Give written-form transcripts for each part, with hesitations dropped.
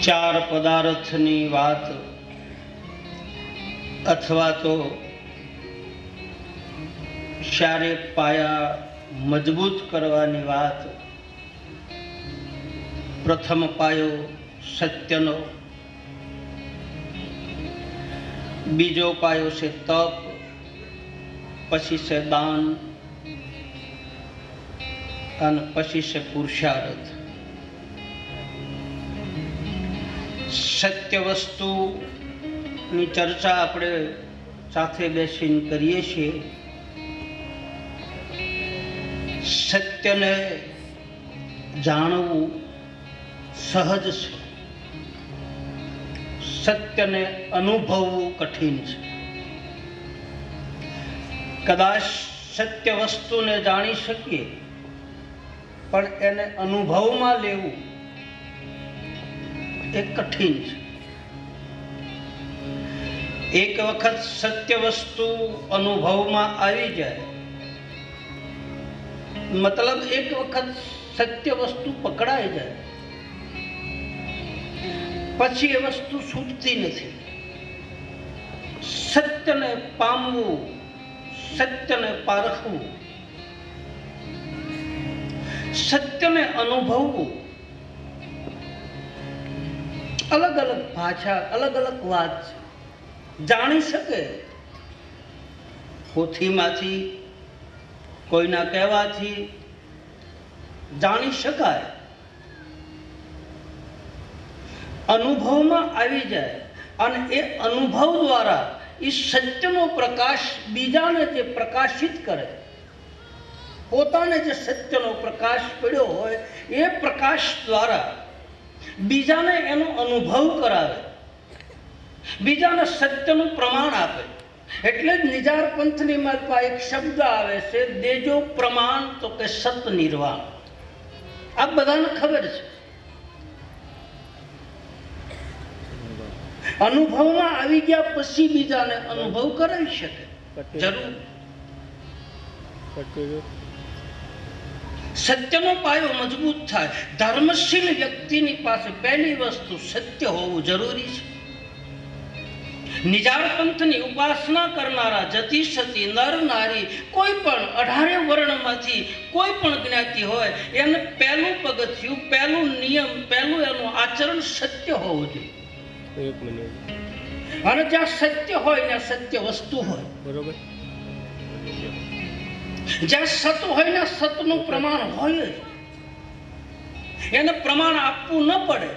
ચાર પદાર્થની વાત અથવા તો શારીરિક પાયા મજબૂત કરવાની વાત. પ્રથમ પાયો સત્યનો, બીજો પાયો છે તપ, પછી છે દાન અને પછી છે પુરુષાર્થ. સત્ય વસ્તુની ચર્ચા આપણે સાથે બેસીને કરીએ છીએ. સત્યને જાણવું સહજ છે, સત્યને અનુભવવું કઠિન છે. કદાચ સત્ય વસ્તુને જાણી શકીએ પણ એને અનુભવમાં લેવું એ કઠિન છે. એક વખત સત્ય વસ્તુ અનુભવમાં આવી જાય, મતલબ એક વખત સત્ય વસ્તુ પકડાઈ જાય પછી એ વસ્તુ છૂટતી નથી. સત્યને પામવું, સત્યને પારખવું, સત્યને અનુભવવું અલગ અલગ ભાષા, અલગ અલગ વાત છે. જાણી શકે પોથીમાંથી, કોઈના કહેવાથી જાણી શકાય, અનુભવમાં આવી જાય અને એ અનુભવ દ્વારા એ સત્યનો પ્રકાશ બીજાને જે પ્રકાશિત કરે, પોતાને જે સત્યનો પ્રકાશ પડ્યો હોય એ પ્રકાશ દ્વારા બીજાને એનો અનુભવ કરાવે, બીજાને સત્યનું પ્રમાણ આપે. એટલે જ નિજાર પંથની માલપા એક શબ્દ આવે છે, દેજો પ્રમાણ તો કે સત નિર્વાણ. આ બધાને ખબર છે. અનુભવમાં આવી ગયા પછી બીજાને અનુભવ કરાવી શકે જરૂર. સત્યનો પાયો મજબૂત થાય. ધર્મશીલ વ્યક્તિની પાસે પહેલી વસ્તુ સત્ય હોવું જરૂરી છે. નિજાર પંથની ઉપાસના કરનારા જતી સતી નર નારી કોઈ પણ 18 વર્ણમાંથી કોઈ પણ જ્ઞાતિ હોય એને પહેલું પગથિયું, પહેલું નિયમ, પહેલું એનું આચરણ સત્ય હોવું જોઈએ. અને જ્યાં સત્ય હોય ત્યાં સત્ય વસ્તુ હોય, બરોબર. જ્યાં સત હોય ને સતનું પ્રમાણ હોય જ. એને પ્રમાણ આપવું ન પડે,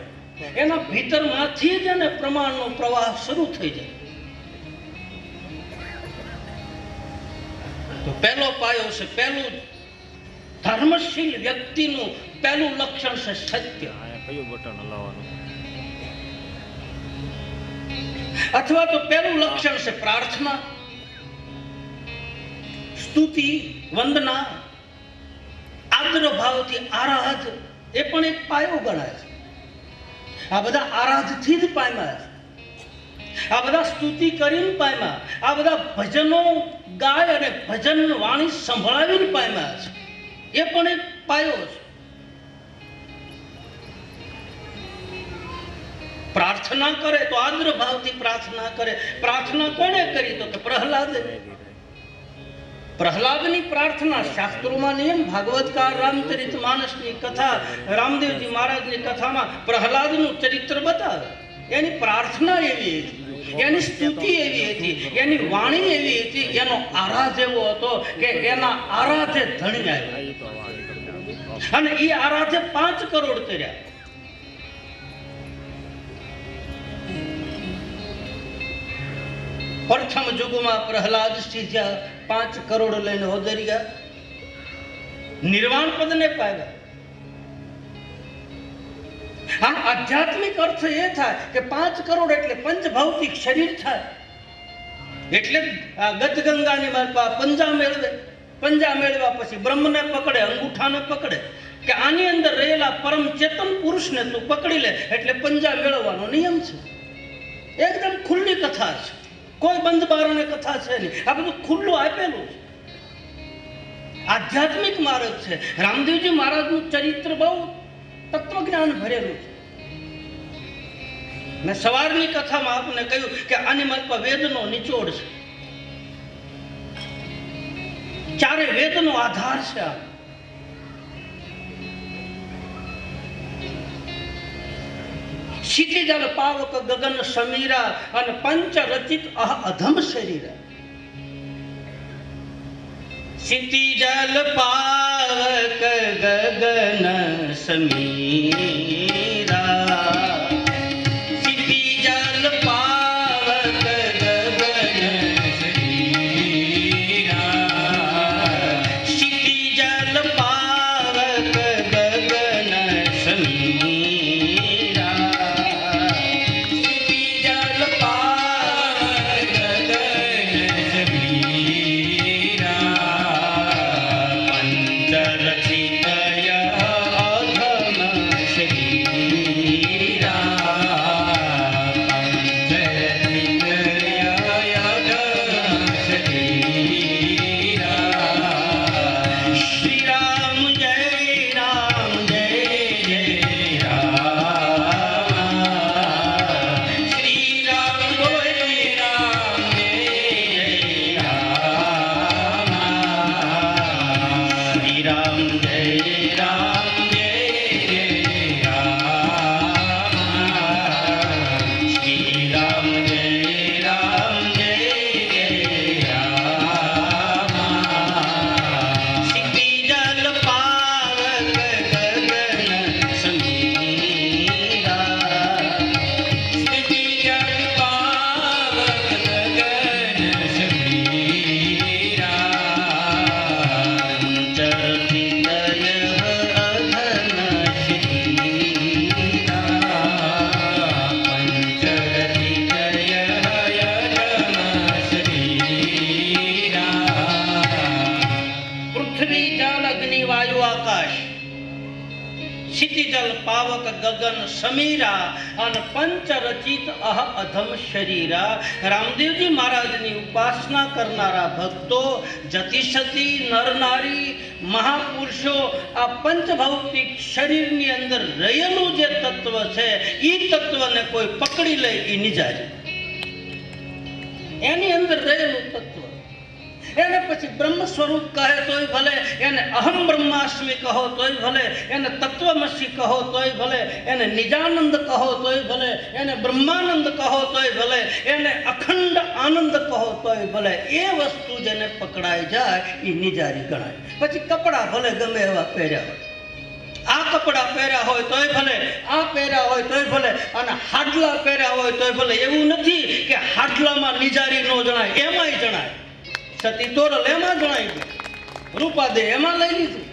એના ભીતરમાંથી જ એને પ્રમાણનો પ્રવાહ શરૂ થઈ જાય. તો પહેલો પાયો છે, પહેલું ધર્મશીલ વ્યક્તિનું પહેલું લક્ષણ છે સત્ય. અથવા તો પહેલું લક્ષણ છે પ્રાર્થના, સ્તુતિ, વંદના, આદર ભાવથી આરાધ. એ પણ એક પાયો ગણાય છે. આ બધા આરાધથી જ પામ્યા છે. આ બધા સ્તુતિ કરીને પામ્યા, આ બધા ભજનો ગાય અને ભજન વાણી સંભળાવીને પામ્યા છે. એ પણ એક પાયો છે. પ્રાર્થના કરે તો આદર ભાવથી પ્રાર્થના કરે. પ્રાર્થના કોણે કરી? તો કે પ્રહલાદે. પ્રહલાદની પ્રાર્થના શાસ્ત્રોમાં નિયમ, ભાગવતકાર રામચરિત માનસની કથા, રામદેવજી મહારાજની કથામાં પ્રહલાદનું ચરિત્ર બતાવે. એની પ્રાર્થના એવી હતી, એની સ્તુતિ એવી હતી, એની વાણી એવી હતી, એનો આરાધ એવો હતો કે એના આરાધે ધણી આવ્યા અને એ આરાધે 5 કરોડ કર્યા. પ્રથમ યુગમાં પ્રહલાદ સીધ્યા, 5 કરોડ લઈને હોદર્યા, નિર્વાણ પદને પામ્યા. આમ આધ્યાત્મિક અર્થ એ થાય કે 5 કરોડ એટલે પંચભૌતિક શરીર થાય. એટલે ગતગંગાની માલપા પંજા મેળવે. પંજા મેળવ્યા પછી બ્રહ્મને પકડે, અંગૂઠાને પકડે કે આની અંદર રહેલા પરમ ચેતન પુરુષને તું પકડી લે, એટલે પંજા મેળવવાનો નિયમ છે. એકદમ ખુલ્લી કથા છે, કોઈ બંધ બારણે કથા છે નહીં. આ બધું ખુલ્લું આપેલું છે. આધ્યાત્મિક માર્ગ છે. રામદેવજી મહારાજનું ચરિત્ર બહુ તત્વજ્ઞાન ભરેલું છે. મેં સવારની કથામાં આપને કહ્યું કે આની માલપા વેદનો નિચોડ છે, ચારે વેદનો આધાર છે. આ ક્ષિતિજલ પાવક ગગન સમીરા અને પંચ રચિત અધમ શરીરા. ક્ષિતિજલ પાવક ગગન સમીરા, ક્ષિતિજલ પાવક ગગન સમીરા, ક્ષિતિજલ પાવક ગગન સમીરા, ક્ષિતિજલ પાવક ગગન સમીરા, પંચરચિતય અધમ શરીરા, પંચરચિતય અધમ શરીરા. શ્રી રામ જય રામ જય જય રામ, શ્રી રામ જય રામ જય જય રામ, શ્રી રામ જય રામ જય જય રામ, શ્રી રામ જય રામ જય જય રામ. ક્ષિતિજલ પાવક ગગન સમીરા, ક્ષિતિજલ પાવક ગગન સમીરા, પંચરચિતય અધમ શરીરા, પંચરચિતય અધમ શરીરા. પૃથ્વી જલ અગ્નિ વાયુ આકાશ, ક્ષિતિજલ પાવક ગગન સમીરા અને પંચરચિત અધમ શરીરા. રામદેવજી મહારાજની ઉપાસના કરનારા ભક્તો, જતિસતી નર નારી મહાપુરુષો આ પંચભૌતિક શરીરની અંદર રહેલું જે તત્વ છે એ તત્વને કોઈ પકડી લે એ નિજારી. એની અંદર રહેલું તત્વ એને પછી બ્રહ્મ સ્વરૂપ કહે તોય ભલે, એને અહમ બ્રહ્માસ્મિ કહો તોય ભલે, એને તત્વમસી કહો તોય ભલે, એને નિજાનંદ કહો તોય ભલે, એને બ્રહ્માનંદ કહો તોય ભલે, એને અખંડ આનંદ કહો તોય ભલે, એ વસ્તુ જેને પકડાઈ જાય એ નિજારી ગણાય. પછી કપડાં ભલે ગમે એવા પહેર્યા હોય, આ કપડાં પહેર્યા હોય તોય ભલે, આ પહેર્યા હોય તોય ભલે, અને હાડલા પહેર્યા હોય તોય ભલે. એવું નથી કે હાડલામાં નિજારી ન જણાય, એમાંય જણાય. સતી તોરલ એમાં જણાય ગયું, રૂપાદે એમાં લઈ લીધું.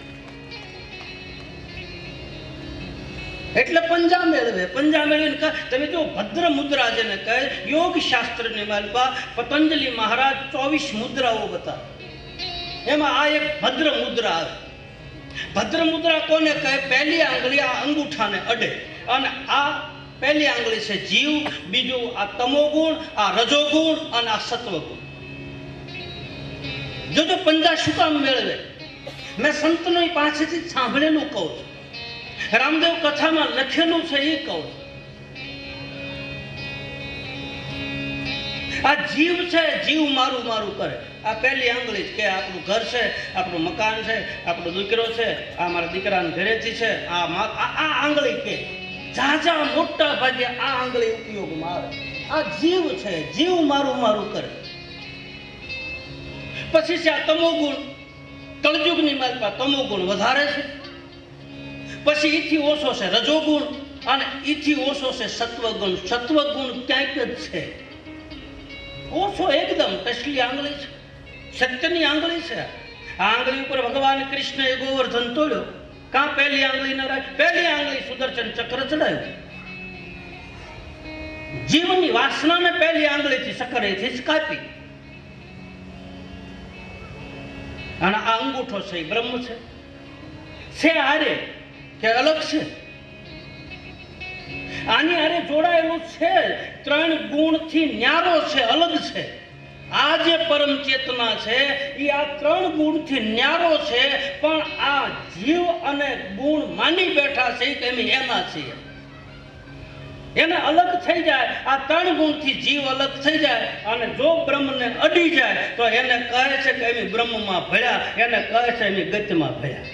એટલે પંજા મેળવે. પંજા મેળવીને તમે જો ભદ્ર મુદ્રા જેને કહે, યોગ શાસ્ત્રની માલપા પતંજલિ મહારાજ 24 મુદ્રાઓ બતાવે. એમાં આ એક ભદ્ર મુદ્રા આવે. ભદ્ર મુદ્રા કોને કહે? પહેલી આંગળી આ અંગૂઠાને અડે, અને આ પહેલી આંગળી છે જીવ, બીજું આ તમોગુણ, આ રજોગુણ અને આ સત્વગુણ. જોજો પંજા શું કામ મેળવે? મેં સંતનો પાસેથી સાંભળેલું કહું છું, રામદેવ કથામાં લખેલું છે એ કહું છું. આ જીવ છે, જીવ મારું મારું કરે. આ પહેલી આંગળી કે આપણું ઘર છે, આપણું મકાન છે, આપણો દીકરો છે, આ મારા દીકરાને ઘરેથી છે, આ આંગળી કે ઝાઝા મોટા ભાગે આ આંગળી ઉપયોગમાં આવે. આ જીવ છે, જીવ મારું મારું કરે. પછી છે આ તમોગુણ. કળયુગની માલપા તમોગુણ વધારે છે. પછી ઈથી ઓછો છે રજોગુણ, અને ઈથી ઓછો છે સત્વગુણ. સત્વગુણ ક્યાંક જ છે, ઓછો એકદમ. ટસલી આંગળી છે, સત્યની આંગળી છે. આ આંગળી ઉપર ભગવાન કૃષ્ણએ ગોવર્ધન તોડ્યો. કાં પહેલી આંગળી ન રાખી? પહેલી આંગળી સુદર્શન ચક્ર ચડાવ્યું. જીવની વાસનાને પહેલી આંગળીથી સકરેથી જ કાપી. અને આ અંગૂઠો છે એ બ્રહ્મ છે હારે કે અલગ છે? આની હારે જોડાયેલું છે, 3 ગુણથી ન્યારો છે, અલગ છે. આ જે પરમ ચેતના છે એ આ 3 ગુણથી ન્યારો છે, પણ આ જીવ અને ગુણ માની બેઠા છે કે એમાં છે. એને અલગ થઈ જાય, આ 3 ગુણથી જીવ અલગ થઈ જાય અને જો બ્રહ્મને અડી જાય તો એને કહે છે કે એમ બ્રહ્મમાં ભળ્યા, એને કહે છે એમ ગતિમાં ભળ્યા.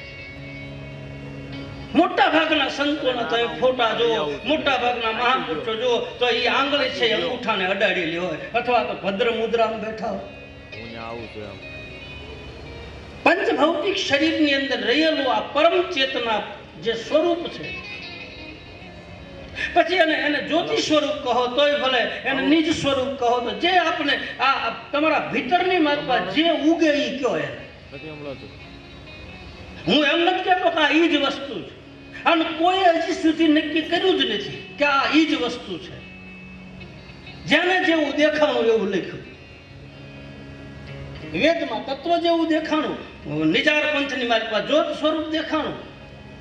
મોટા ભાગના સંતોના તમે ફોટા જુઓ, મોટા ભાગના મહાપુરુષો જુઓ તો એ આંગળી છે અંગૂઠાને અડાડેલી હોય અથવા તો ભદ્ર મુદ્રામાં બેઠા હોય. પંચભૌતિક શરીરની અંદર રહેલું આ પરમ ચેતના જે સ્વરૂપ છે, પછી એને જ્યોતિ સ્વરૂપ કહો તોય ભલે, એને નિજ સ્વરૂપ કહો તો જે આપણે આ તમારા ભીતરની માત્રા જે ઉગે એ કયો એને. હું એમ નથી કહેતો કે આ ઈ જ વસ્તુ છે, અને કોઈ હજી સુધી નક્કી કર્યું જ નથી કે આ ઈ જ વસ્તુ છે. જેને જેવું દેખાણું એવું લખ્યું, વેદમાં તત્વ જેવું દેખાણું, નિજાર પંથની મારી જ્યોત સ્વરૂપ દેખાણું.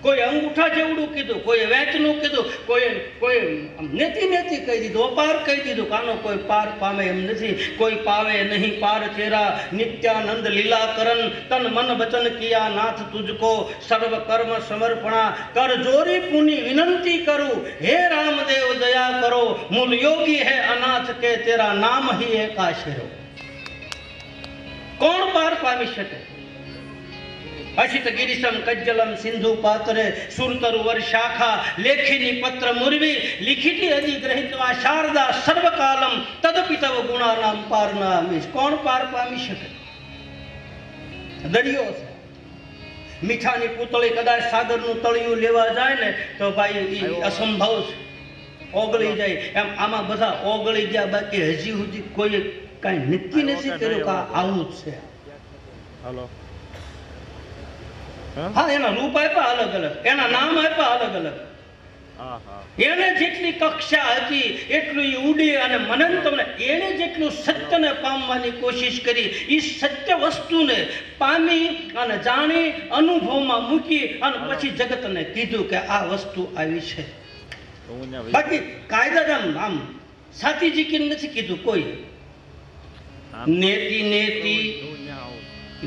કોઈ અંગૂઠા જેવડું કીધું, કોઈ વેચનું કીધું, કોઈ નેતિ નેતિ કહી દીધું, અપાર કહી દીધું. કાનો કોઈ પાર પામે એમ નથી, કોઈ પાવે નહીં પાર ચેરા. નિત્યાનંદ લીલાકરણ તન મન વચન કિયા નાથ તુજકો, સર્વ કર્મ સમર્પણા કર જોરી પુની વિનંતી કરું. હે રામદેવ દયા કરો, મૂલ યોગી હે અનાથ કે તેરા નામ હી એક આશરો. કોણ પાર પામી શકે? અશિત ગિરિશમ કજ્જલમ સિંધુ પાત્રે સુરતરુ વર્ષાખા લેખિની પત્ર મુરવી લિખિતી અધિગ્રહિત્વા શારદા સર્વકાલમ તદપિતવ ગુણાનામ પારનામીશ. કોણ પાર પામી શકે? દરિયો છે, મીઠાની પૂતળી કદાચ સાગરનું તળિયું લેવા જાય ને તો ભાઈ એ અસંભવ છે, ઓગળી જાય. એમ આમાં બધા ઓગળી ગયા, બાકી હજી સુધી કોઈ કાંઈ નક્કી નથી કર્યું કે આવું જ છે. હાલો, હા, એના રૂપ આપ્યા અલગ અલગ, એના નામ આપ્યા અલગ અલગ. એને જેટલી કક્ષા હતી એટલું એ ઉડી અને મને તમને એને જેટલું સત્યને પામવાની કોશિશ કરી, એ સત્ય વસ્તુને પામી અને જાણી અનુભવમાં મૂકી અને પછી જગતને કીધું કે આ વસ્તુ આવી છે. બાકી કાયદા આમ સાથી જીકી નથી કીધું કોઈ. નેતિ નેતિ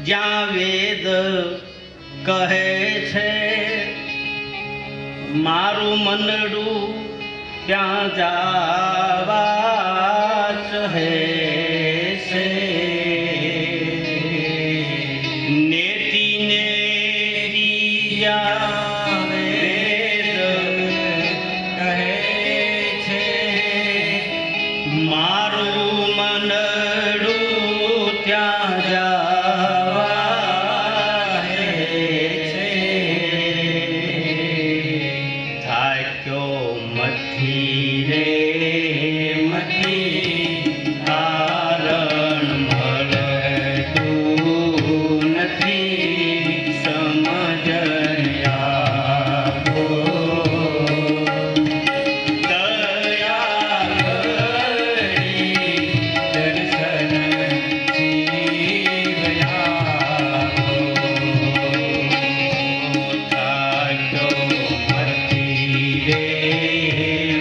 જ્યાં વેદ કહે છે, મારું મનડું ત્યાં જાવા ચહે છે. નેતિ નેતિ જ્યાં વેદ કહે છે, મારું મનડું ત્યાં જાવા રે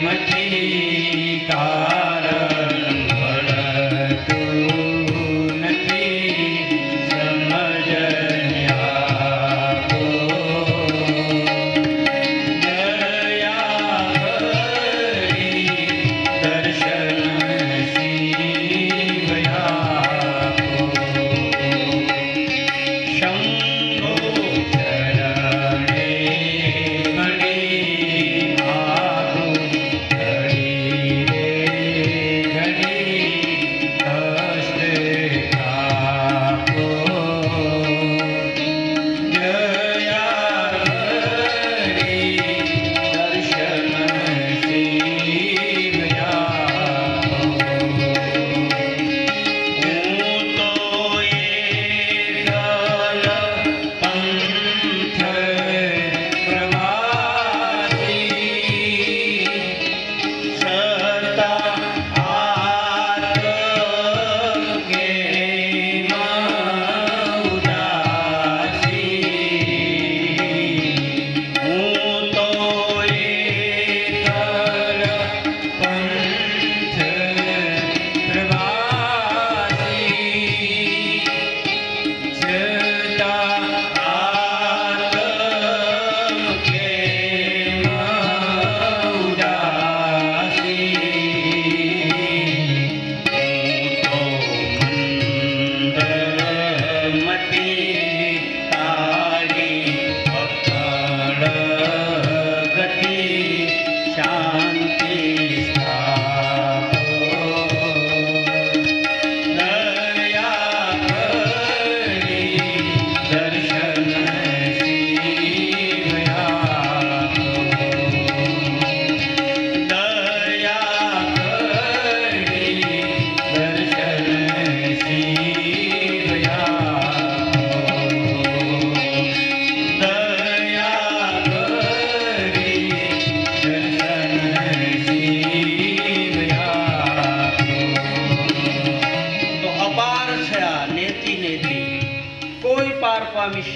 મથી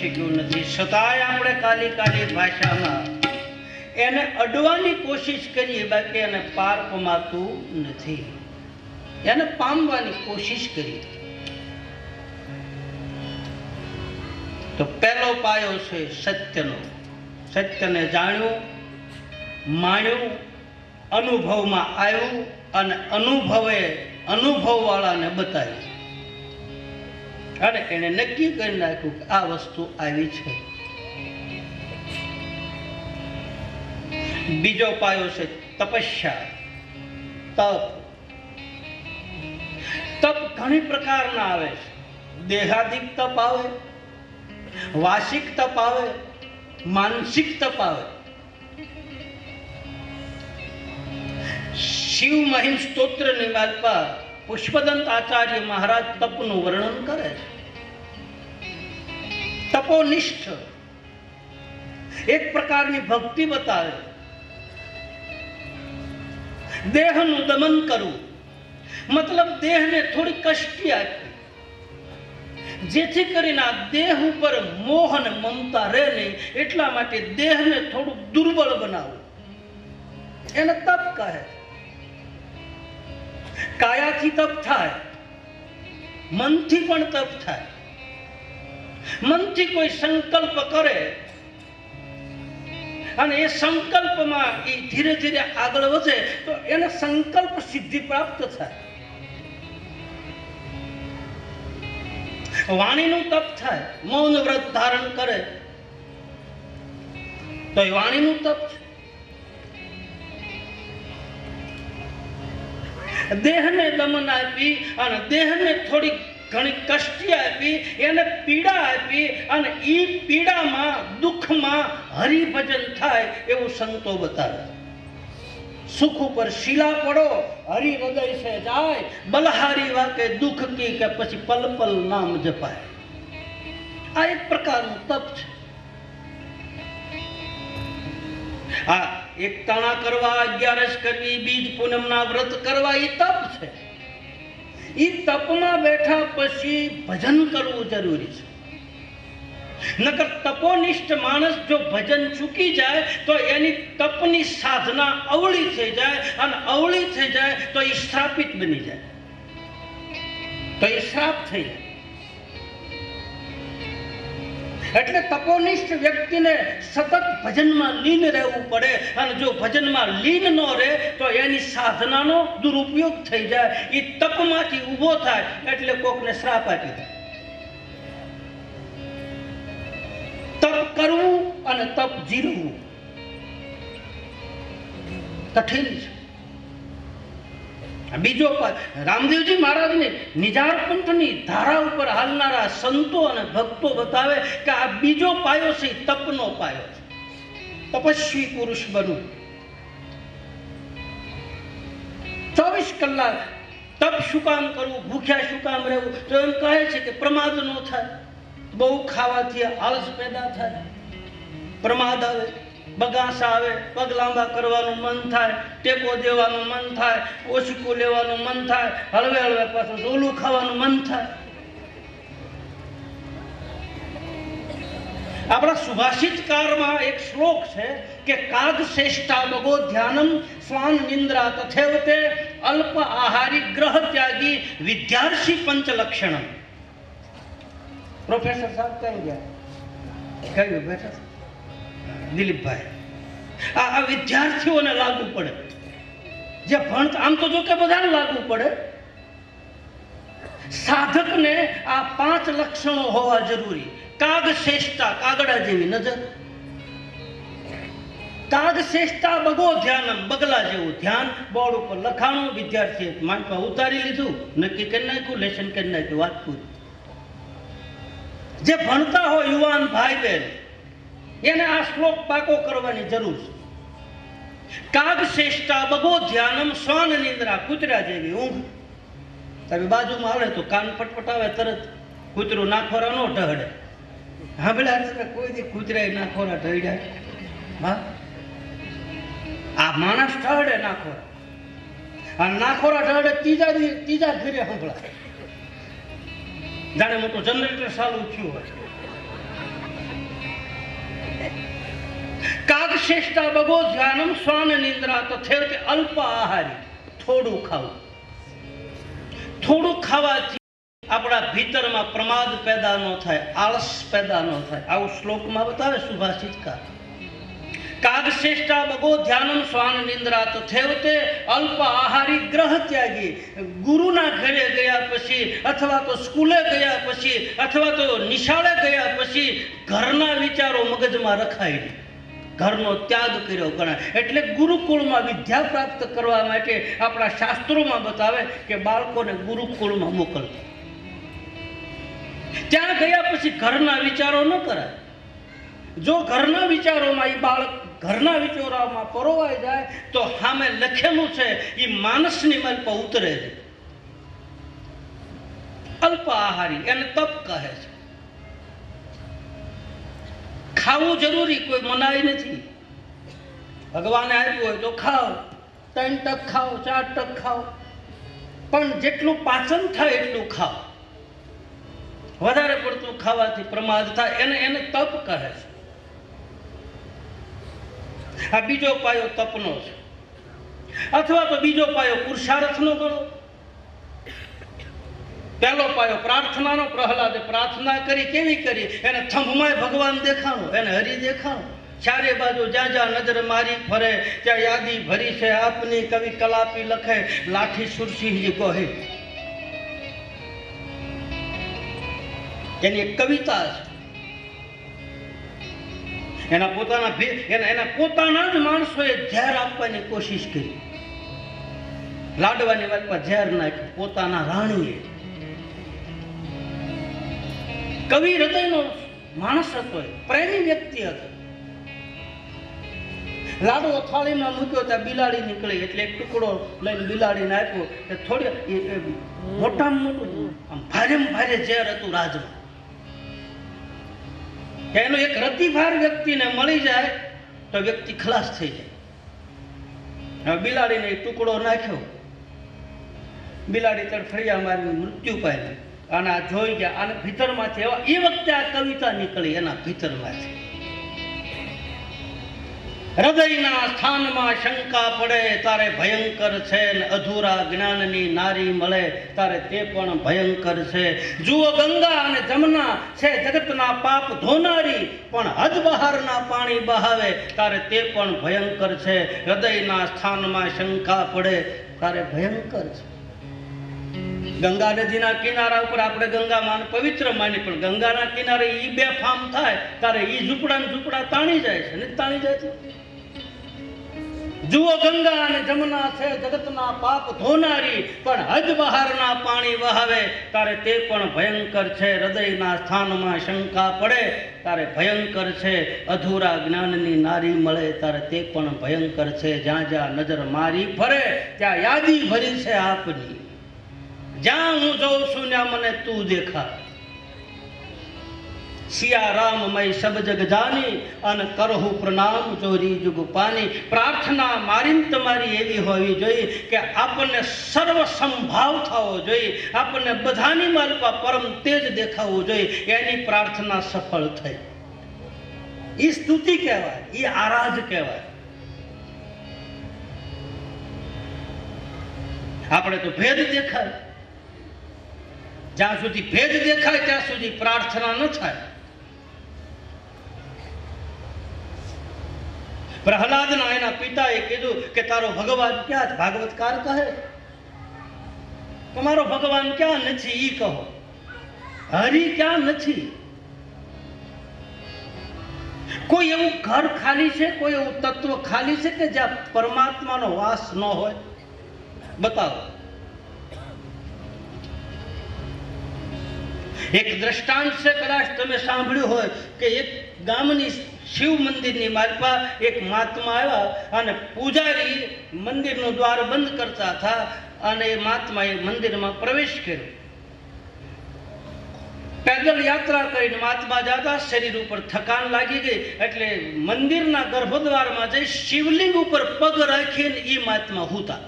શક્યું નથી, છતાંય આપણે કાલી કાલી ભાષામાં એને અડવાની કોશિશ કરીએ, બાકી એને પાર પમાતું નથી, એને પામવાની કોશિશ કરીએ. તો પહેલો પાયો છે સત્યનો. સત્યને જાણ્યું, માણ્યું, અનુભવમાં આવ્યું અને અનુભવે અનુભવવાળાને બતાવ્યું અને એને નક્કી કરી નાખ્યું કે આ વસ્તુ આવી છે. બીજો પાયો છે તપસ્યા, તપ. તપ ઘણી પ્રકારના આવે છે. દેહાદિક તપ આવે, વાર્ષિક તપ આવે, માનસિક તપ આવે. શિવ મહિમ સ્તોત્રની માલપા પુષ્પદંત આચાર્ય મહારાજ તપનું વર્ણન કરે છે. તપોનિષ્ઠ એક પ્રકારની ભક્તિ બતાવે. દેહનું દમન કરવું મતલબ દેહને થોડી કષ્ટી આપવી, જેથી કરીને આ દેહ ઉપર મોહ અને મમતા રહે નહીં, એટલા માટે દેહને થોડું દુર્બળ બનાવવું, એને તપ કહે. કાયાથી તપ થાય, મનથી પણ તપ થાય. મનથી કોઈ સંકલ્પ કરે અને એ સંકલ્પમાં એ ધીરે ધીરે આગળ વધે તો એને સંકલ્પ સિદ્ધિ પ્રાપ્ત થાય. વાણીનું તપ થાય, મૌન વ્રત ધારણ કરે તો એ વાણીનું તપ છે. દેહને દમન આપી અને દેહને થોડી ઘણી કષ્ટી આપી, એને પીડા આપી અને એ પીડામાં દુઃખમાં હરિભજન થાય એવું સંતો બતાવે. સુખ ઉપર શીલા પડો, હરિ હૃદય છે જાય, બલહારી વાકે દુઃખ કી કે પછી પલ પલ નામ જપાય. આ એક પ્રકારનું તપ છે. આ એકટાણા કરવા, 11 કરવી, બીજ પૂનમના વ્રત કરવા એ તપ છે. એ તપમાં બેઠા પછી ભજન કરવું જરૂરી છે. નકર તપોનિષ્ઠ માણસ જો ભજન ચૂકી જાય તો એની તપની સાધના અવળી થઈ જાય અને અવળી થઈ જાય તો એ શ્રાપિત બની જાય, તો એ શ્રાપ થઈ જાય. એટલે તપોનિષ્ઠ વ્યક્તિને સતત ભજનમાં લીન રહેવું પડે અને જો ભજનમાં લીન ન રહે તો એની સાધનાનો દુરુપયોગ થઈ જાય. એ તપમાંથી ઊભો થાય એટલે કોકને શ્રાપ આપી દે. તપ કરવું અને તપ જીરવું કઠિન છે. બીજો રામદેવજી મહારાજને નિજાર પંથની ધારા ઉપર હાલનારા સંતો અને ભક્તો બતાવે કે આ બીજો પાયો છે, તપનો પાયો છે. તપસ્વી પુરુષ બનવું, 24 કલાક તપ શું કામ કરવું, ભૂખ્યા શું કામ રહેવું? તો એમ કહે છે કે પ્રમાદ ન થાય. બહુ ખાવાથી આળસ પેદા થાય, પ્રમાદ આવે, બગાસા આવે, પગ લાંબા કરવાનું મન થાય, ટેકો દેવાનું મન થાય, ઓછકું લેવાનું મન થાય, હળવે હળવે પાછું ઝોલું ખાવાનું મન થાય. આપણા સુભાષિતકારમાં એક શ્લોક છે કે કાગ શ્રેષ્ઠા બગો ધ્યાનમ સ્વાન નિંદ્રા તથેવતે અલ્પ આહારી ગ્રહ ત્યાગી વિદ્યાર્થી પંચલક્ષણમ. પ્રોફેસર સાહેબ કઈ ગયા? કયું બેઠા? દિલીપભાઈ. આ વિદ્યાર્થીઓને લાગુ પડે, જે ભણતા. આમ તો જો કે બધાને લાગુ પડે. સાધકને આ 5 લક્ષણો હોવા જરૂરી. કાગ શ્રેષ્ઠા, કાગડા જેવી નજર. કાગ શ્રેષ્ઠા બગો ધ્યાનમ, બગલા જેવું ધ્યાન. બોર્ડ ઉપર લખાણું, વિદ્યાર્થીએ માંડવા ઉતારી લીધું, નક્કી કરી નાખ્યું, લેશન કરી નાખ્યું, વાત પૂરી. જે ભણતા હોય યુવાન ભાઈ બહેન, એને આ શ્લોક પાકો કરવાની જરૂર છે. કાગ શ્રેષ્ઠા બગો ધ્યાનમ સ્વાન નિંદ્રા, કૂતરા જેવી ઊંઘ. તમે બાજુમાં આવે તો કાન પટપટાવે તરત. કૂતરું નાખોરા નો ઢહડે. સાંભળ્યા કોઈ દી કૂતરા નાખોરા ઢળ્યા? હા, આ માણસ ઢહડે નાખોરા. આ નાખોરા ઢહડે ત્રીજા ઘરે સંભળાય, જાણે મોટું જનરેટર ચાલુ થયું હોય. કાગશેષ્ટા બગો ધ્યાનમ શ્વાન નિંદ્રા તથેવતે અલ્પ આહારી. થોડું ખાવું. થોડું ખાવાથી આપણા ભીતરમાં પ્રમાદ પેદા ન થાય, આળસ પેદા ન થાય. આવું શ્લોકમાં બતાવે સુભાષિતકાર. કાગશેષ્ટા બગો ધ્યાનમ શ્વાન નિંદ્રા તથેવતે અલ્પ આહારી ગ્રહ ત્યાગી. ગુરુના ઘરે ગયા પછી અથવા તો સ્કૂલે ગયા પછી અથવા તો નિશાળે ગયા પછી ઘરના વિચારો મગજમાં રખાય નહીં. ઘરનો ત્યાગ કર્યો ગણાય. એટલે ગુરુકુળમાં વિદ્યા પ્રાપ્ત કરવા માટે આપણા શાસ્ત્રોમાં બતાવે કે બાળકોને ગુરુકુળમાં મોકલતા. ત્યાં ગયા પછી ઘરના વિચારો ન કરાય. જો ઘરના વિચારોમાં એ બાળક ઘરના વિચારોમાં પરોવાઈ જાય તો સામે લખેલું છે એ માણસની મલ પર ઉતરે છે. અલ્પ આહારી એને તપ કહે છે. ખાવું જરૂરી, કોઈ મનાઈ નથી. ભગવાને આપ્યું હોય તો ખાઓ, 3 ટક ખાઓ, 4 ટક ખાઓ, પણ જેટલું પાચન થાય એટલું ખાઓ. વધારે પડતું ખાવાથી પ્રમાદ થાય. એને તપ કહે છે. આ બીજો પાયો તપનો છે. અથવા તો બીજો પાયો પુરુષાર્થનો ગણો. પહેલો પાયો પ્રાર્થનાનો. પ્રહલાદે પ્રાર્થના કરી. કેવી કરી? એને થંભમાં ભગવાન દેખાણો, એને હરિ દેખાણો. ચારે બાજુ જ્યાં જ્યાં નજર મારી ફરે ત્યાં યાદી ભરી છે આપની. કવિ કલાપી લખે લાઠી સુરસિંહજી કહે. એની એક કવિતા છે. એના પોતાના જ માણસોએ ઝેર આપવાની કોશિશ કરી. લાડવાની વાત પર ઝેર નાખ્યું પોતાના રાણીએ. કવિ હૃદયનો માણસ હતો, પ્રેમી વ્યક્તિ હતો. લાડવો થાળીમાં મૂક્યો ત્યાં બિલાડી નીકળી એટલે એક ટુકડો લઈને બિલાડીને આપ્યો. થોડી મોટામાં મોટું આમ ભારે ઝેર હતું રાજમાં. એનો એક રતિભાર વ્યક્તિને મળી જાય તો વ્યક્તિ ખલાસ થઈ જાય. હવે બિલાડીને ટુકડો નાખ્યો. બિલાડી તડફડિયા મારીને મૃત્યુ પામ્યું. અને આ જોઈ ગયા. આને ભીતરમાંથી એવા એ વખતે આ કવિતા નીકળી એના ભીતરમાંથી. હૃદયના સ્થાનમાં શંકા પડે તારે ભયંકર છે, ને અધૂરા જ્ઞાનની નારી મળે તારે તે પણ ભયંકર છે. જુઓ ગંગા અને જમના છે જગતના પાપ ધોનારી, પણ હદ બહારના પાણી બહાવે તારે તે પણ ભયંકર છે. હૃદયના સ્થાનમાં શંકા પડે તારે ભયંકર છે. ગંગા નદીના કિનારા ઉપર આપણે ગંગા માન પવિત્ર માની, પણ ગંગાના કિનારે ઈ બેફામ થાય તારે ઈ ઝૂંપડા તાણી જાય છે ને તાણી જાય છે. જુઓ ગંગા અને જમના છે જગતના પાપ ધોનારી, પણ હદ બહારના પાણી વહાવે તારે તે પણ ભયંકર છે. હૃદયના સ્થાનમાં શંકા પડે તારે ભયંકર છે. અધૂરા જ્ઞાનની નારી મળે તારે તે પણ ભયંકર છે. જ્યાં જ્યાં નજર મારી ફરે ત્યાં યાદી ભરી છે આપની. જ્યાં હું જોઉં છું ત્યાં મને તું દેખા. સિયા રામ મય સબ જગ જાની, અન કરહુ પ્રણામ ચોરી જુગ પાની. પ્રાર્થના મારી તમારી એવી હોવી જોઈએ કે આપણને સર્વ સંભાવ થવો જોઈએ, આપણને બધાની માલપા પરમ તેજ દેખાવું જોઈએ. એની પ્રાર્થના સફળ થઈ. એ સ્તુતિ કહેવાય, એ આરાધ કહેવાય. આપણે તો ભેદ દેખાય. જ્યાં સુધી ભેદ દેખાય ત્યાં સુધી પ્રાર્થના ન થાય. પ્રહલાદના એના પિતાએ કીધું કે તારો ભગવાન ક્યાં? ભાગવતકાર કહે તમારો ભગવાન ક્યાં નથી ઈ કહો. હરિ ક્યાં નથી? કોઈ એવું ઘર ખાલી છે, કોઈ એવું તત્વ ખાલી છે કે જ્યાં પરમાત્માનો વાસ ન હોય? બતાવો. એક દ્રષ્ટાંત છે, કદાચ તમે સાંભળ્યું હોય કે એક ગામની શિવ મંદિરની માલપા એક મહાત્મા આવ્યા અને પૂજારી મંદિરનું દ્વાર બંધ કરતા હતા અને એ મહાત્માએ મંદિરમાં પ્રવેશ કર્યો. પેદલ યાત્રા કરીને મહાત્મા જતા, શરીર ઉપર થકાન લાગી ગઈ એટલે મંદિરના ગર્ભદ્વારમાં જઈ શિવલિંગ ઉપર પગ રાખીને એ મહાત્મા હુતા.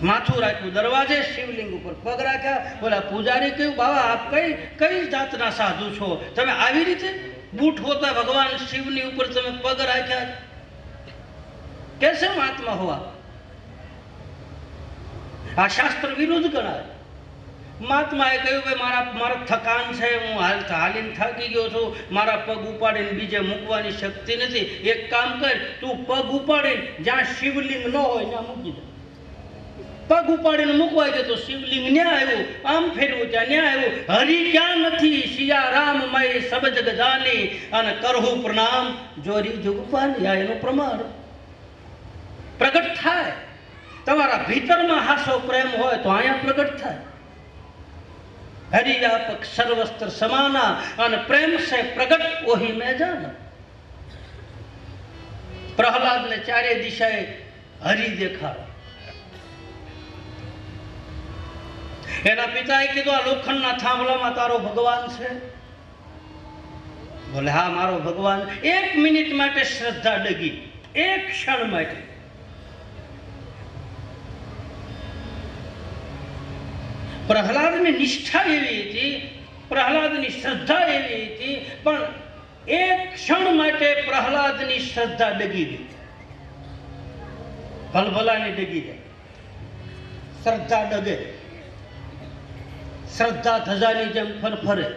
માથું રાખ્યું દરવાજે, શિવલિંગ ઉપર પગ રાખ્યા. બોલા પૂજારી કહ્યું બાબા આપ કઈ જાતના સાધુ છો? તમે આવી રીતે बूट होता भगवान शिवनी ऊपर तमे पग राख्या, कैसे महात्मा हुआ? आ शास्त्र विरुद्ध गणाय। महात्माए कह્યું ભાઈ મારા થકાન છે, હું હાલીને થાકી ગયો છું, મારા પગ ઉપાડીને બીજે મૂકવાની શક્તિ નથી, એક કામ કર, તું પગ ઉપાડીને જ્યાં શિવલિંગ ન હોય ત્યાં મૂકી દે। પગ ઉપાડીને મૂકવા ગયો તો શિવલિંગ ન્યા આવ્યું, આમ ફેરવું ત્યાં ન્યા આવ્યું, હરિ ક્યાં નથી સિયા રામમય સબ જગ જાની અને કરહુ પ્રણામ જોરી જુગપાની। આ એનું પ્રમાણ પ્રગટ થાય। તમારા ભીતરમાં હાસો પ્રેમ હોય તો અહીંયા પ્રગટ થાય। हरिव्यापक सर्वस्त्र समाना और प्रेम से प्रकट वही में जाना। प्रहलाद ने चारे दिशाए हरि देखा। एना पिताए कीधुं आ लोखंडना थांभलामां तारो भगवान छे? बोले हाँ मारो भगवान। एक मिनिट माटे श्रद्धा डगी, एक क्षण माटे। प्रहलादनी निष्ठा एवी थी, प्रहलादनी श्रद्धा एवी थी, पण एक क्षण माटे प्रहलादनी श्रद्धा डगी गई, भलभलानी डगी गई। श्रद्धा डगे, श्रद्धा धजानी जेम फरफरे।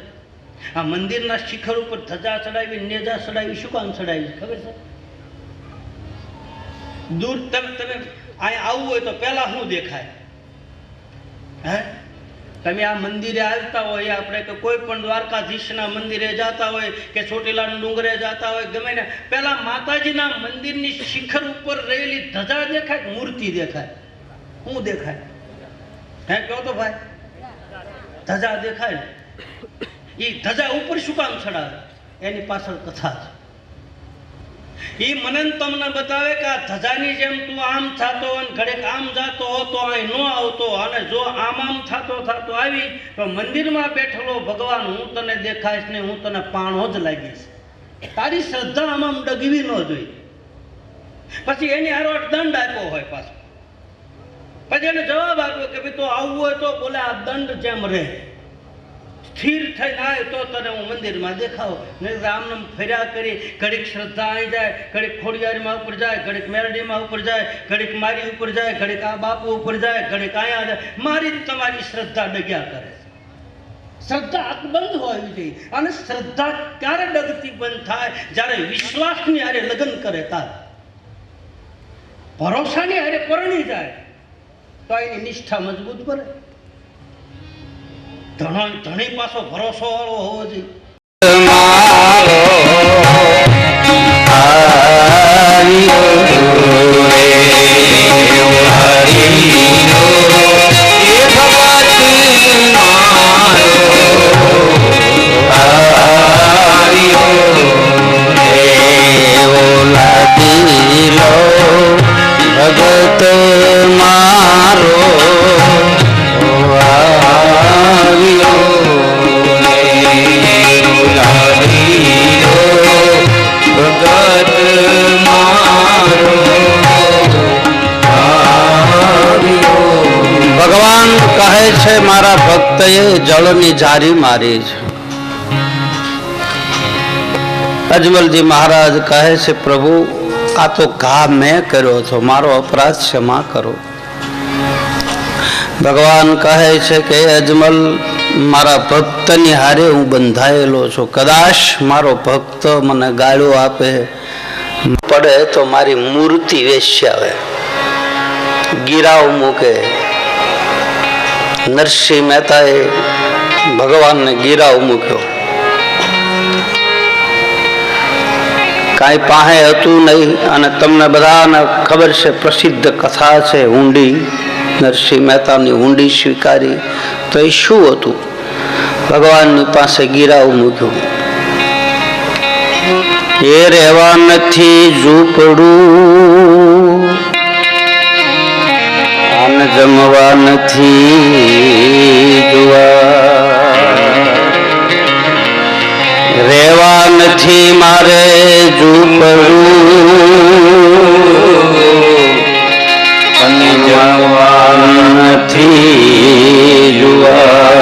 आ मंदिरना शिखर पर धजा चढ़ावी, नेजा चढ़ावी, शुं काम चढ़ावी खबर छे? दूर तमे आया आवुं होय तो पहेला शुं देखाय? हैं તમે આ મંદિરે આવતા હોય, આપણે કે કોઈ પણ દ્વારકાધીશના મંદિરે જતા હોય કે ચોટીલાના ડુંગરે જતા હોય, ગમે ને પહેલા માતાજીના મંદિરની શિખર ઉપર રહેલી ધજા દેખાય, મૂર્તિ દેખાય? શું દેખાય? હે કહો તો ભાઈ, ધજા દેખાય ને? એ ધજા ઉપર શું કામ ચડાવે? એની પાછળ કથા છે। એ મને તમને બતાવે કે આ ધજાની જેમ તું આમ થતો અને ઘડેક આમ જાતો તો અહીં ન આવતો, અને જો આમ થતો આવી તો મંદિરમાં બેઠેલો ભગવાન હું તને દેખાઈશ ને હું તને પાણો જ લાગીશ। તારી શ્રદ્ધા આમ ડગવી ન જોઈએ। પછી એની હારો દંડ આપ્યો હોય પાછો, પછી એને જવાબ આપ્યો કે ભાઈ તો આવવું હોય તો બોલે આ દંડ જેમ રહે, સ્થિર થઈને આવે તો તને હું મંદિરમાં દેખાવ, નહીં આમને ફર્યા કરી ઘડીક શ્રદ્ધા આવી જાય, ઘડીક ખોડિયારીમાં ઉપર જાય, ઘડીક મેરડીમાં ઉપર જાય, ઘડીક મારી ઉપર જાય, ઘડીક આ બાપુ ઉપર જાય, ઘડીક અહીંયા જાય, મારી તમારી શ્રદ્ધા ડગ્યા કરે। શ્રદ્ધા અકબંધ હોવી જોઈએ। અને શ્રદ્ધા ક્યારે ડગતી બંધ થાય? જ્યારે વિશ્વાસની હારે લગ્ન કરે ત્યારે, ભરોસાની હારે પરણી જાય તો એની નિષ્ઠા મજબૂત બને। ધણી પાછો ભરોસો વાળો હોવો જોઈએ। ભગત મારો ભગવાન કહે છે મારા ભક્તએ જળની જારી મારી છે। અજમલજી મહારાજ કહે છે પ્રભુ આ તો ઘા મેં કર્યો હતો, મારો અપરાધ ક્ષમા કરો। ભગવાન કહે છે કે અજમલ મારા ભક્તની હારે હું બંધાયેલો છું, કદાચ મારો ભક્ત મને ગાળો આપે પડે તો મારી મૂર્તિ વેશ્યાવે, ગીરાઓ મૂકે। નરસિંહ મહેતાએ ભગવાનને ગીરાઓ મૂક્યો, કાંઈ પાસે હતું નહીં, અને તમને બધાને ખબર છે, પ્રસિદ્ધ કથા છે ઊંડી, નરસિંહ મહેતાની ઊંડી સ્વીકારી। તો એ શું હતું? ભગવાનની પાસે ગીરાઓ મૂક્યું, એ રહેવા નથી ઝૂંપડું, આને જમવા નથી જુવાર, રહેવા નથી મારે ઝૂંપડું, અને જમવા નથી જુવાર,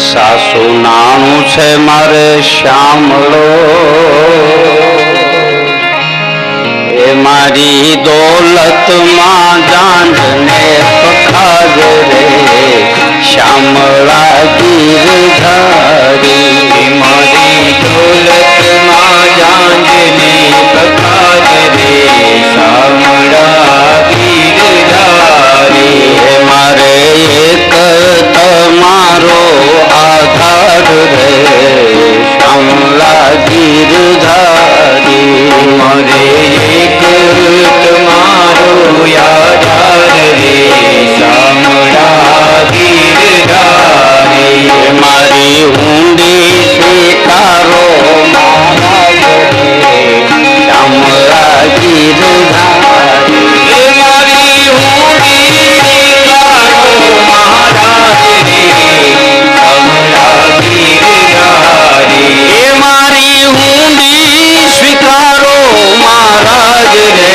સાસુ નાણું છે મારે મારે શ્યામળો એ મારી દોલતમાં જાંજને પખાજ રે શ્યામળા ગીરધારી મારી દોલતમાં જાંજને પખાજ રે શ્યામળા ગીરધારી મારે એક તમારો આધાર રે શ્યામળા ગીરધારી મારે એક તમારો આધાર રે શ્યામળા ગીરધારી મારી ઊંડી સ્વીકારો મહારાજ રે શ્યામળા ગીરધારી મારી ઊંડી સ્વીકારો મહારાજ રે શ્યામળા ગીરધારી મારી ઊંડી સ્વીકારો મહારાજ રે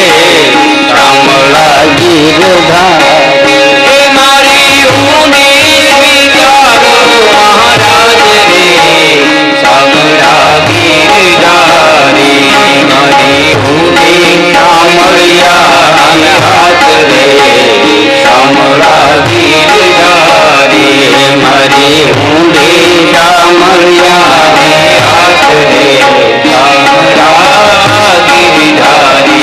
શ્યામળા ગીરધારી મારી ઊંડી સ્વીકારો મહારાજ રે શ્યામળા ગીરધારી મારી ઊંડી શામળિયા હાથ રે શ્યામળા ગીરધારી મારી ઊંડી શામળિયા હાથ રે શ્યામળા ગીરધારી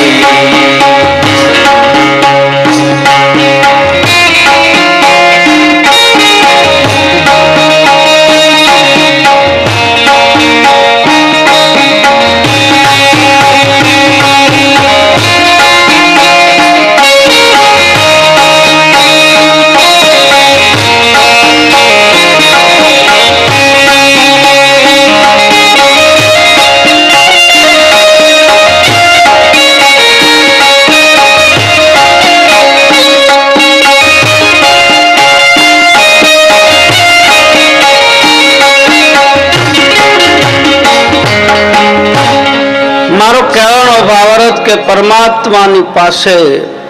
મારો કહેવાનો ભાવાર્થ કે પરમાત્માની પાસે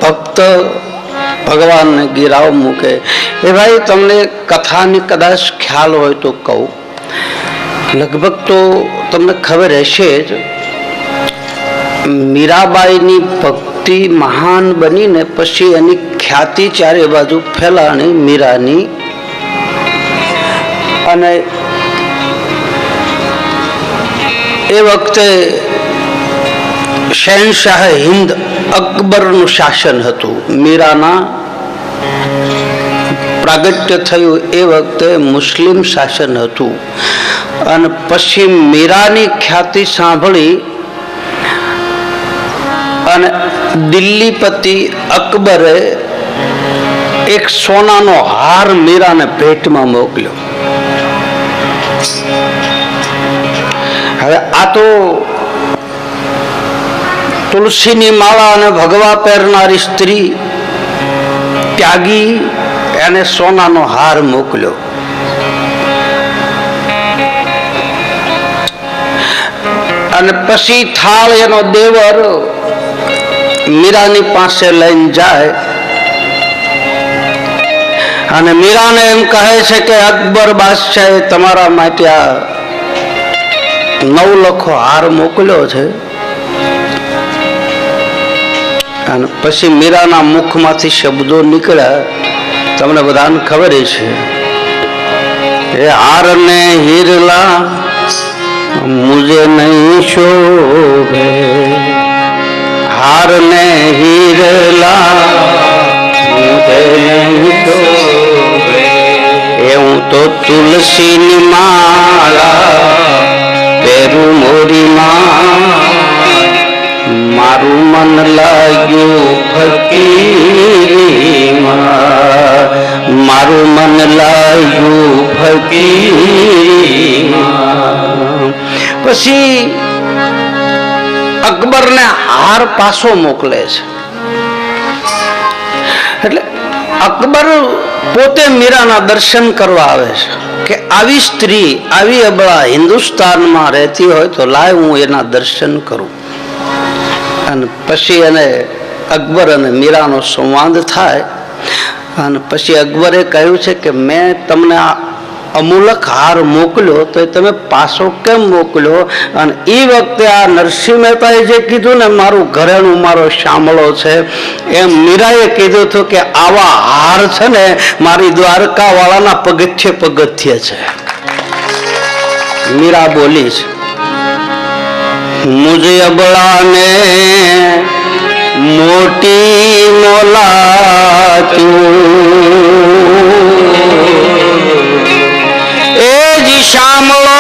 ભક્ત ભગવાનને ગિરાવ મૂકે એ ભાઈ તમને કથાની કદાચ ખ્યાલ હોય તો કહું લગભગ તો તમને ખબર હશે જ મીરાબાઈની ભક્તિ મહાન બનીને પછી એની ખ્યાતિ ચારે બાજુ ફેલાણી મીરાની અને એ વખતે શહેનશાહ હિન્દ અકબરનું શાસન હતું મીરાના પ્રાગટ્ય થયું એ વખતે મુસ્લિમ શાસન હતું અને પછી મીરાની ખ્યાતિ સાંભળી અને દિલ્હીપતિ અકબરે એક સોનાનો હાર મીરાને ભેટમાં મોકલ્યો. હવે આ તો તુલસીની માળા અને ભગવા પહેરનારી સ્ત્રી ત્યાગી એને સોનાનો હાર મોકલ્યો. અને પછી થાળ એનો દેવર મીરાની પાસે લઈને જાય અને મીરાને એમ કહે છે કે અકબર બાદશાહે તમારા માટે આ 9 લાખો હાર મોકલ્યો છે. અને પછી મીરાના મુખમાંથી શબ્દો નીકળ્યા તમને બધાને ખબર છે એ હાર ને હીરલા મુझे नहीं शोभे हार ने हीरला मुझे नहीं शोभे હું તો તુલસીની માળા પહેરું મોરી માં મારું મન લાગ્યું ફકીરીમાં મારું મન લાગ્યું ફકીરીમાં. પછી અકબરને હાર પાછો મોકલે છે. એટલે અકબર પોતે મીરાના દર્શન કરવા આવે છે કે આવી સ્ત્રી આવી અબળા હિન્દુસ્તાનમાં રહેતી હોય તો લાય હું એના દર્શન કરું. અને પછી એને અકબર અને મીરાનો સંવાદ થાય અને પછી અકબરે કહ્યું છે કે મેં તમને અમૂલક હાર મોકલ્યો તો તમે પાછો કેમ મોકલ્યો? અને એ વખતે આ નરસિંહ મહેતાએ જે કીધું ને, મારું ઘરેણું મારો શામળો છે, એમ મીરાએ કીધું હતું કે આવા હાર છે ને મારી દ્વારકા વાળાના પગથિયે પગથિયે છે. મીરા બોલી છે, મુझे અબળાને મોટી મોલાતું એ જી શામળો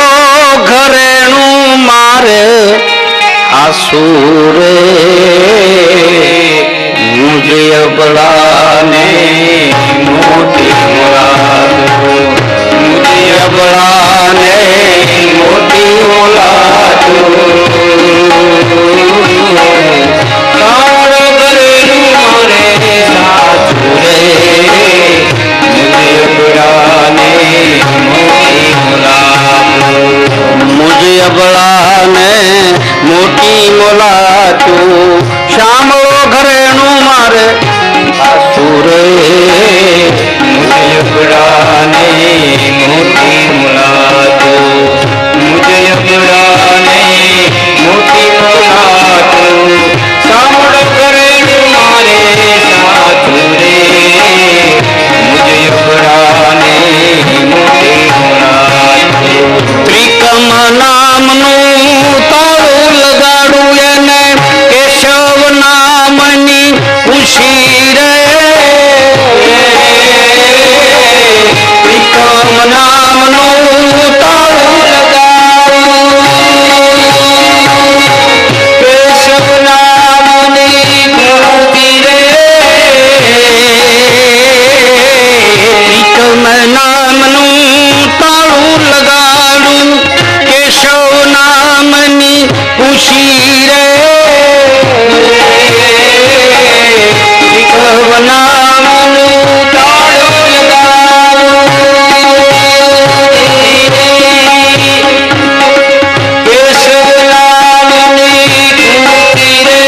ઘરેણું મારે આસુરે મુझे અબળાને મોટી મોલાતું મુझे અબળાને મોટી મોલાતું मुझे अबड़ाने मोटी मोलाતું શામળો ઘરેણું મારે આસુરે मुझे अबड़ाने मोटी मोलाતું मुझे अबड़ाने मोटी मोलाતું શામળો ઘરેણું મારે આસુરે मुझे अबड़ाने मोटी मोलाતું ત્રિકમ નામનું તાળું લગાડું એને કેશવ નામની ખુશી રે ત્રિકમ નામનું તાળું લગાડું કેશવ નામની ખુશી રે ત્રિકમ નામનું તાળું લગાડું કેશવ નામની ખુશી રે કેશવ નામનું તાળું લગાડું કેશવ નામની ખુશી રે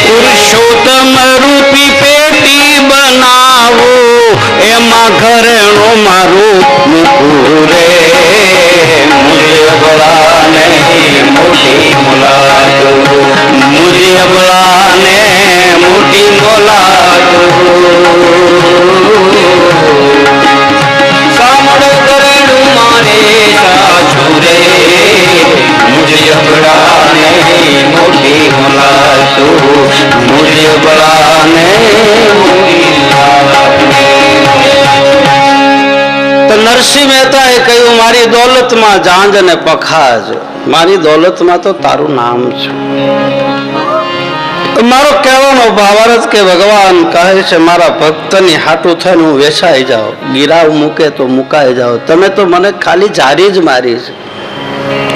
પુરુષોત્તમ રૂપી પેટી બનાવો એમાં ઘરેણું મારું મૂકું રે મુझे અબળાને મોટી મોલાતું મુझे અબળાને મોટી મોલાતું શામળો ઘરેણું મારે સાચું રે મુझे અબળાને મોટી મોલાતું મુझे અબળાને મોટી મોલાતું. તો નરસિંહ મહેતાએ કહ્યું, મારી દોલતમાં જાંજ ને પખાજ, મારી દોલતમાં તો તારું નામ છે. મારો કહેવાનો ભાવાર્થ કે ભગવાન કહે છે મારા ભક્તની હાટું થઈને હું વેસાઈ જાઉં, ગિરાવ મૂકે તો મુકાઈ જાઉં. તમે તો મને ખાલી જારી જ મારી છે.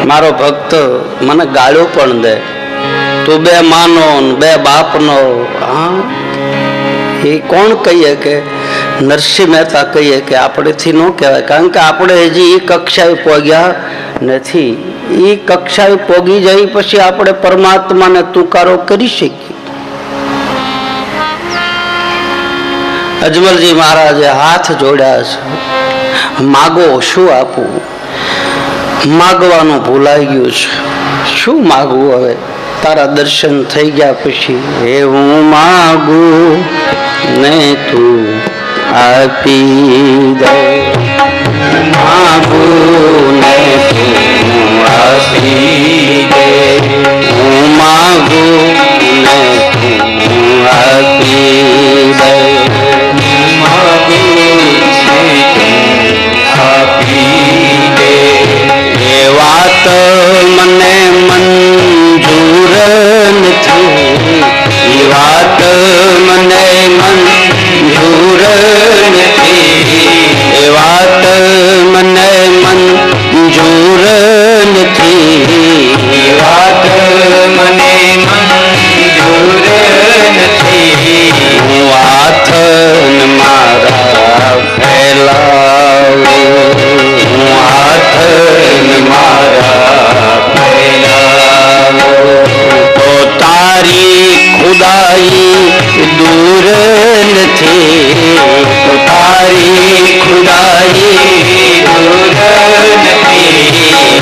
મારો ભક્ત મને ગાળ્યો પણ દે, તું બે માનો બે બાપનો. હા, એ કોણ કહીએ કે નરસિંહ મહેતા કહીએ કે આપણેથી ન કહેવાય, કારણ કે આપણે હજી એ કક્ષાએ પહોંચ્યા નથી. એ કક્ષાએ પહોંચી જાય પછી આપણે પરમાત્માને તુકારો કરી શકીએ. અજમલજી મહારાજે હાથ જોડ્યા છે, માગો શું આપું? માગવાનું ભૂલાઈ ગયું છે. શું માગવું હવે? તારા દર્શન થઈ ગયા પછી હે હું માગું ને તું આપી દે, માગું ને તું આપી દે, હું માગું ને તું આપી દે, માગું ને તું આપી દે. એ વાત મને મંજૂર નથી, એ વાત મને મંજૂર નથી, એ વાત મને મંજૂર નથી, એ વાત મને મંજૂર નથી. હું હાથ મારા ફેલાવું, હું હાથ મારા ફેલાવું તો તારી ખુદાઈ દૂર નથી. નથી તો તારી ખુદાઈ દૂર નથી.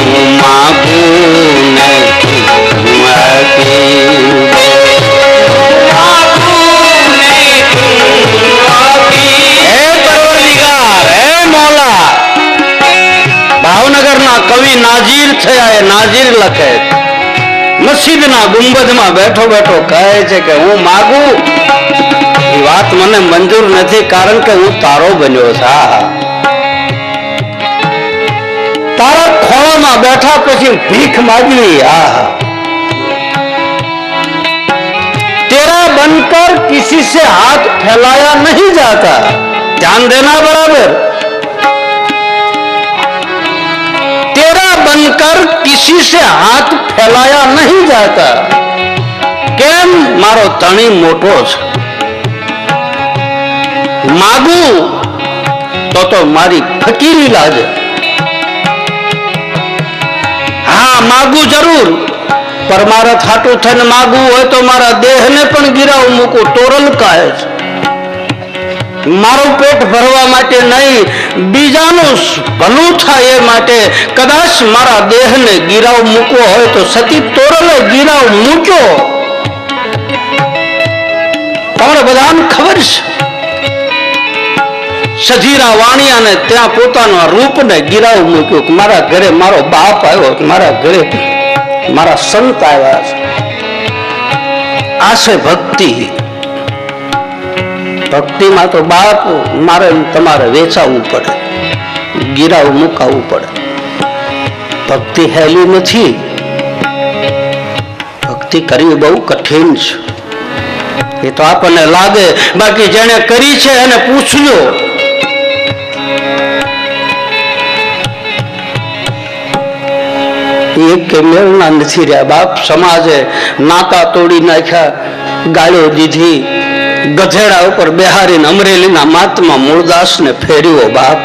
હું માગું નથી હું આપી દે. હે પરવરદિગાર, હે મૌલા. ભાવનગરના કવિ નાજીર થયા, એ નાજીર લખે મસ્જિદના ગુંબદમાં બેઠો બેઠો કહે છે કે હું માગું એ વાત મને મંજૂર નથી, કારણ કે હું તારો બન્યો છું. તારા ખોળામાં બેઠા પછી ભીખ માગવી, तेरा बनकर किसी से हाथ फैलाया नहीं जाता. ध्यान देना बराबर. तेरा बनकर किसी से हाथ फैलाया नहीं जाता. કેમ? મારો ધણી મોટો છે. માગું તો મારી ફકીરી લાગે. હા, માગું જરૂર, પર મારા થાટું થઈને માગવું હોય તો મારા દેહને પણ ગિરાવું મૂકું. તોરલ કહે છે મારું પેટ ભરવા માટે નહીં, બીજાનું ભલું થાય એ માટે કદાચ મારા દેહને ગિરાવ મૂકવો હોય તો સતી તોરલે ગિરાવ મૂક્યો. તમને બધાને ખબર છે સજીરા વાણિયાને ત્યાં પોતાના રૂપને ગિરાવ મૂક્યું કે મારા ઘરે મારો બાપ આવ્યો, મારા ઘરે મારા સંત આવ્યા છે. આ છે ભક્તિ. ભક્તિમાં તો બાપ મારે તમારે વેચાવવું પડે, ગિરાવ મુકાવવું પડે. ભક્તિ હેલી નથી. ભક્તિ કરવી બહુ કઠિન છે. એ તો આપણને લાગે, બાકી જેને કરી છે એને પૂછજો. એક મેળના નથી રહ્યા બાપ. સમાજે નાતા તોડી નાખ્યા, ગાળ્યો દીધી, ગધેડા ઉપર બેહારીને અમરેલીના મહાત્મા મૂળદાસને ફેર્યો બાપ.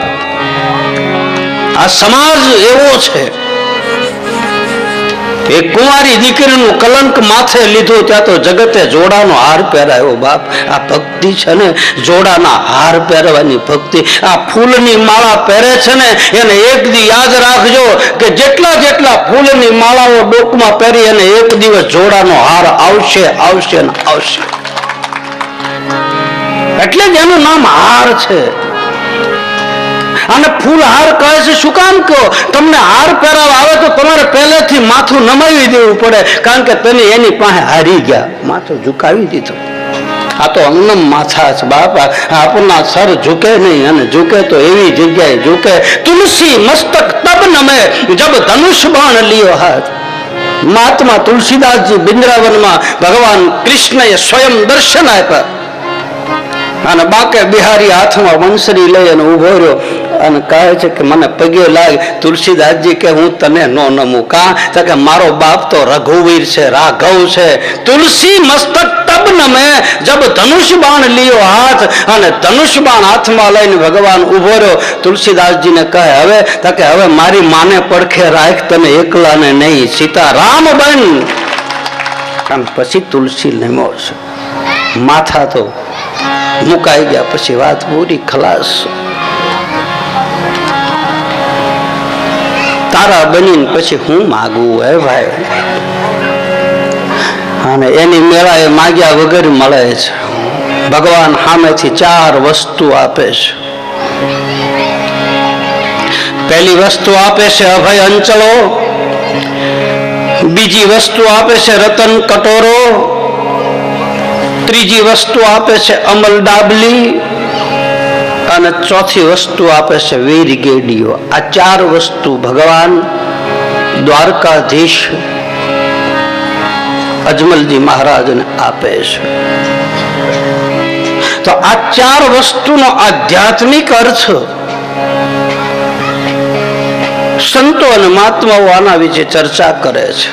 આ સમાજ એવો છે. એ કુંવારી દીકરીનું કલંક માથે લીધું, ત્યાં તો જગતે જોડાનો હાર પહેરાયો બાપ. આ ભક્તિ છે ને, જોડાના હાર પહેરવાની ભક્તિ. આ ફૂલની માળા પહેરે છે ને, એને એક દી યાદ રાખજો કે જેટલા જેટલા ફૂલની માળાઓ ડોકમાં પહેરી અને એક દિવસ જોડાનો હાર આવશે, આવશે ને આવશે. એટલે જ એનું નામ હાર છે. અને ફૂલ હાર કહે છે શું કામ? કહો, તમને હાર પહેરાવા આવે તો તમારે પહેલેથી માથું નમાવી દેવું પડે, કારણ કે તમે એની પાસે હારી ગયા, માથું ઝુકાવી દીધું. આ તો અંગનમ માથા છે બાપા. આપણના સર ઝુકે નહીં, અને ઝુકે તો એવી જગ્યાએ ઝુકે. તુલસી મસ્તક તબ નમે જબ ધનુષ બાણ લિયો હાથ. મહાત્મા તુલસીદાસજી બિંદ્રાવનમાં ભગવાન કૃષ્ણએ સ્વયં દર્શન આપ્યા, અને બાકે બિહારી હાથમાં વંસરી લઈ અને ઉભો રહ્યો અને કહે છે કે મને પગે લાગ. તુલસીદાસજી કે હું તને નો નમું. કા? કે મારો બાપ તો રઘુવીર છે, રાઘવ છે. તુલસી મસ્તક તબ નમે જબ ધનુષ બાણ લિયો હાથ. અને ધનુષ બાણ હાથમાં લઈને ભગવાન ઉભો રહ્યો. તુલસીદાસજીને કહે હવે કે હવે મારી માને પડખે રાખ, તને એકલાને નહીં, સીતારામ બન. અને પછી તુલસી નમો છે. માથા તો મુકાઈ ગયા, પછી વાત પૂરી, ખલાસ. તારા બનીને પછી હું માગું? હે ભાઈ. અને એની મેળાએ માગ્યા વગર મળે છે. ભગવાન સામેથી 4 વસ્તુ આપે છે. પહેલી વસ્તુ આપે છે અભય અંચળો, બીજી વસ્તુ આપે છે રતન કટોરો, ત્રીજી વસ્તુ આપે છે અમલ ડાબલી, અને ચોથી વસ્તુ આપે છે વીર ગેડીઓ. આ 4 વસ્તુ ભગવાન દ્વારકાધીશ અજમલજી મહારાજને આપે છે. તો આ 4 વસ્તુનો આધ્યાત્મિક અર્થ સંતો અને મહાત્માઓ આના વિશે ચર્ચા કરે છે.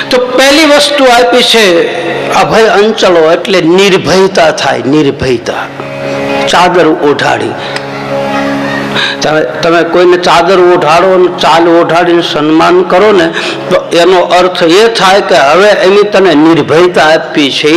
તો પહેલી વસ્તુ આપી છે અભય અંચળો, એટલે નિર્ભયતા થાય. નિર્ભયતા, ચાદર ઓઢાડી. તમે કોઈને ચાદર ઓઢાડો અને ચાલ ઓઢાડીને સન્માન કરો ને તો એનો અર્થ એ થાય કે હવે એની તને નિર્ભયતા આપી છે.